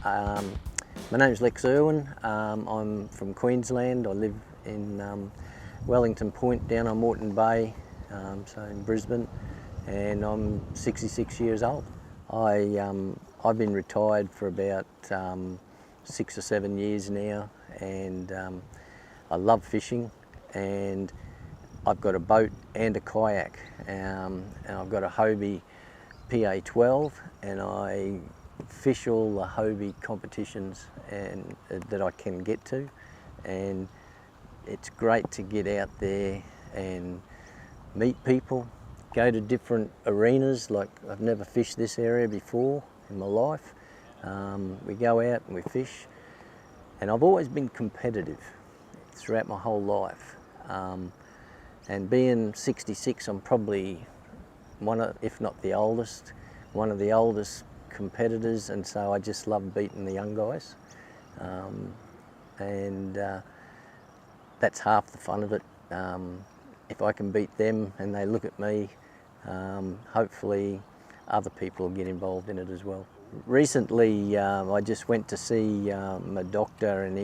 My name's Lex Irwin. I'm from Queensland. I live in Wellington Point down on Moreton Bay, so in Brisbane, and I'm 66 years old. I've been retired for about 6 or 7 years now, and I love fishing, and I've got a boat and a kayak, and I've got a Hobie PA12, and I fish all the Hobie competitions and that I can get to, and it's great to get out there and meet people, go to different arenas. Like, I've never fished this area before in my life. We go out and we fish, and I've always been competitive throughout my whole life, and being 66, I'm probably one of, if not the oldest, one of the oldest competitors, and so I just love beating the young guys, and that's half the fun of it. If I can beat them and they look at me, hopefully other people will get involved in it as well. Recently I just went to see my doctor, and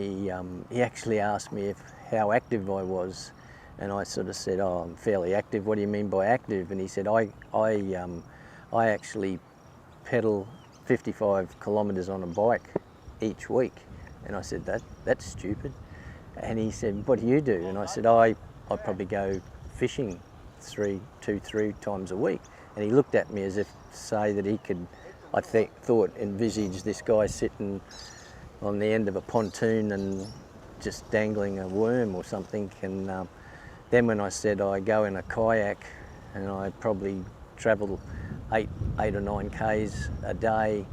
he actually asked me how active I was, and I sort of said, "Oh, I'm fairly active." "What do you mean by active?" And he said, I actually pedal 55 kilometres on a bike each week." And I said, that's stupid. And he said, "What do you do?" And I said, I probably go fishing three times a week. And he looked at me as if to say that he could, envisage this guy sitting on the end of a pontoon and just dangling a worm or something. And then when I said I go in a kayak and I probably travel eight or 9 Ks a day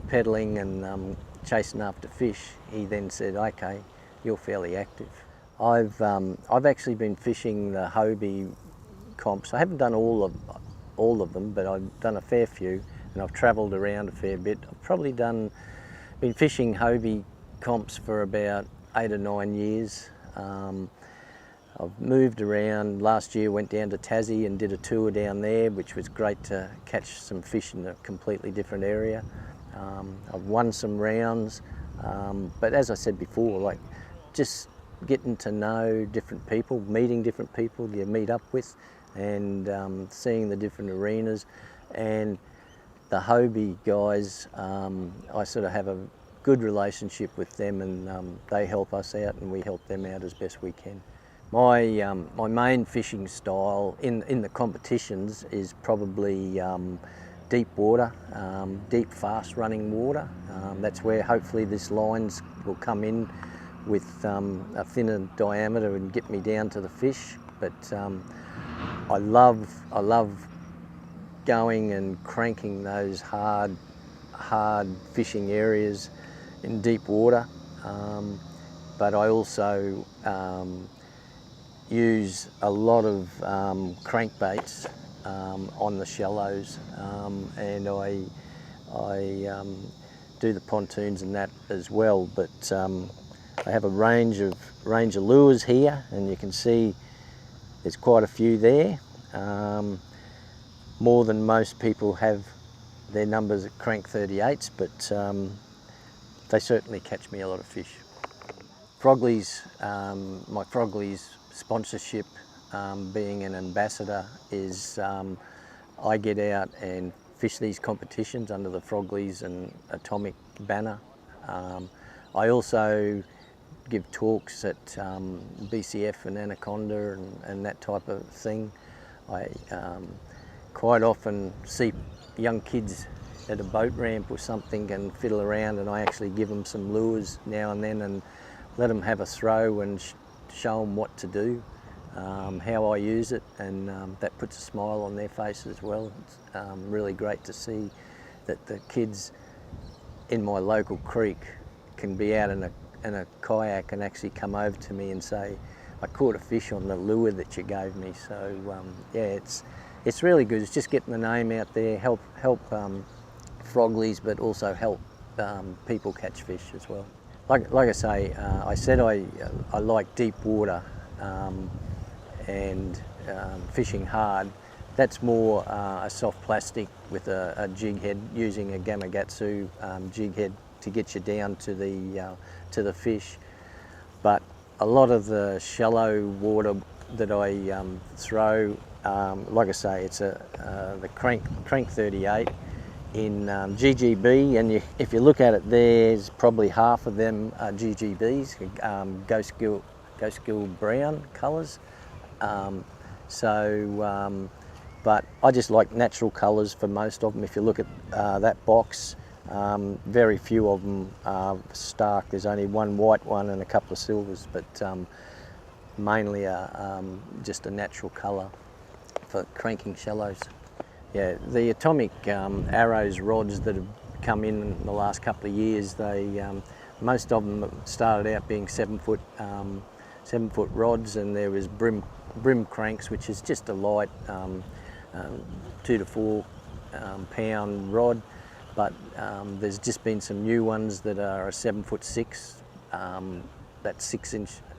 pedalling and chasing after fish, he then said, "Okay, you're fairly active." I've actually been fishing the Hobie comps. I haven't done all of them, but I've done a fair few, and I've travelled around a fair bit. I've probably been fishing Hobie comps for about 8 or 9 years. I've moved around. Last year went down to Tassie and did a tour down there, which was great to catch some fish in a completely different area. I've won some rounds, but as I said before, like, just getting to know different people, meeting different people you meet up with, and seeing the different arenas. And the Hobie guys, I sort of have a good relationship with them, and they help us out and we help them out as best we can. My main fishing style in the competitions is probably deep water, deep fast running water. That's where hopefully this lines will come in with a thinner diameter and get me down to the fish. But I love going and cranking those hard fishing areas in deep water, but I also use a lot of crankbaits on the shallows, and I do the pontoons and that as well. But I have a range of lures here, and you can see there's quite a few there, more than most people have their numbers at crank 38s, but they certainly catch me a lot of fish. Frogleys, my Frogleys sponsorship, being an ambassador, is I get out and fish these competitions under the Frogleys and Atomic banner. I also give talks at BCF and Anaconda and that type of thing. I quite often see young kids at a boat ramp or something and fiddle around, and I actually give them some lures now and then and let them have a throw and show them what to do, how I use it, and that puts a smile on their face as well. It's really great to see that the kids in my local creek can be out in a kayak and actually come over to me and say, "I caught a fish on the lure that you gave me." So yeah, it's really good. It's just getting the name out there, help Frogleys, but also help people catch fish as well. Like I say, I said I like deep water and fishing hard. That's more a soft plastic with a jig head, using a Gamakatsu jig head to get you down to the fish. But a lot of the shallow water that I throw, like I say, it's the crank 38 in GGB, and if you look at it, there's probably half of them are GGBs, ghost gill brown colours. But I just like natural colours for most of them. If you look at that box, very few of them are stark. There's only one white one and a couple of silvers, but mainly just a natural colour for cranking shallows. Yeah, the Atomic Arrowz rods that have come in the last couple of years, most of them started out being 7-foot rods, and there was brim cranks, which is just a light 2 to 4 pound rod. But there's just been some new ones that are a 7'6", that's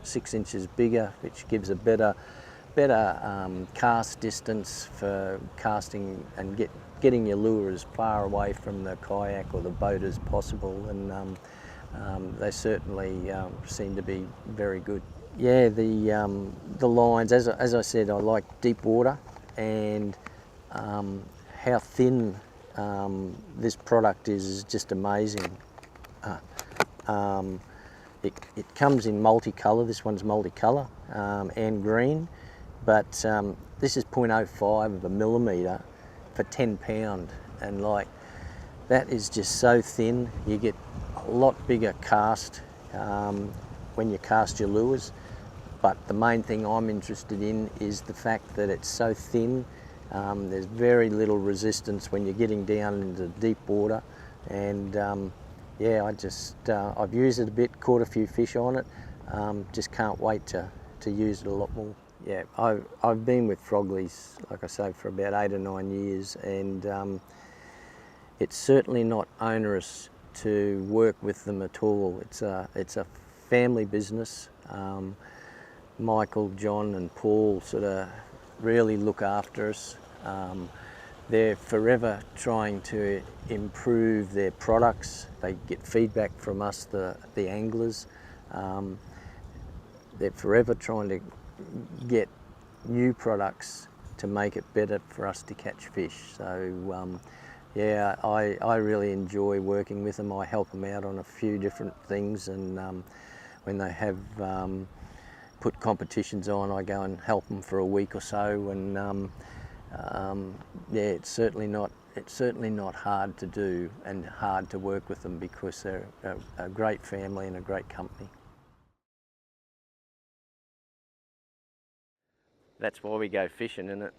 6 inches bigger, which gives a better cast distance for casting and getting your lure as far away from the kayak or the boat as possible. And they certainly seem to be very good. Yeah, the lines, as I said, I like deep water, and how thin this product is just amazing. It comes in multicolour. This one's multicolour and green, but this is 0.05 of a millimetre for 10 pound, and like that is just so thin. You get a lot bigger cast when you cast your lures, but the main thing I'm interested in is the fact that it's so thin. There's very little resistance when you're getting down into deep water, and yeah, I've used it a bit, caught a few fish on it. Just can't wait to use it a lot more. Yeah, I've been with Frogleys, like I say, for about 8 or 9 years, and it's certainly not onerous to work with them at all. It's a family business. Michael, John and Paul sort of really look after us. They're forever trying to improve their products. They get feedback from us, the anglers. They're forever trying to get new products to make it better for us to catch fish. So yeah, I really enjoy working with them. I help them out on a few different things, and when they have put competitions on, I go and help them for a week or so, and yeah, it's certainly not hard to do and hard to work with them, because they're a great family and a great company. That's why we go fishing, isn't it?